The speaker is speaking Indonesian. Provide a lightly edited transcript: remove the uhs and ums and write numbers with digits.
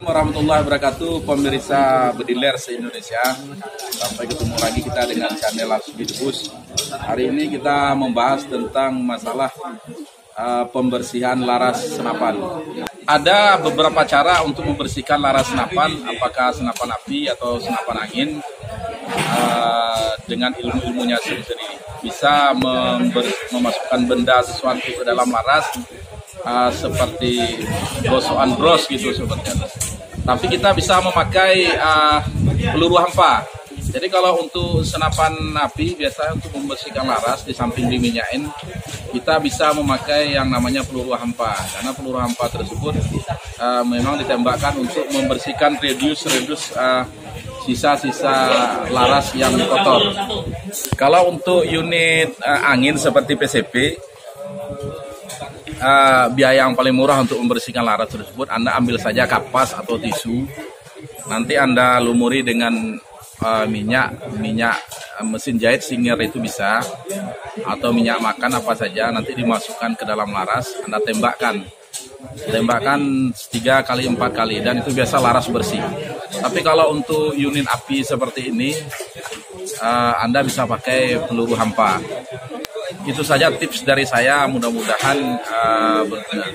Warahmatullahi wabarakatuh, pemirsa Bediler se-Indonesia. Sampai ketemu lagi kita dengan channel Arsudi Debus. Hari ini kita membahas tentang masalah pembersihan laras senapan. Ada beberapa cara untuk membersihkan laras senapan, apakah senapan api atau senapan angin, dengan ilmu-ilmunya sendiri. Bisa memasukkan benda sesuatu ke dalam laras, seperti gosokan bros gitu sebetulnya. Tapi kita bisa memakai peluru hampa. Jadi kalau untuk senapan api biasanya untuk membersihkan laras di samping diminyain, kita bisa memakai yang namanya peluru hampa. Karena peluru hampa tersebut memang ditembakkan untuk membersihkan radius sisa-sisa laras yang kotor. Kalau untuk unit angin seperti PCP, biaya yang paling murah untuk membersihkan laras tersebut, Anda ambil saja kapas atau tisu, nanti Anda lumuri dengan minyak mesin jahit Singer itu bisa, atau minyak makan apa saja, nanti dimasukkan ke dalam laras, Anda tembakkan 3 kali 4 kali, dan itu biasa laras bersih. Tapi kalau untuk unit api seperti ini, Anda bisa pakai peluru hampa. Itu saja tips dari saya, mudah-mudahan berguna.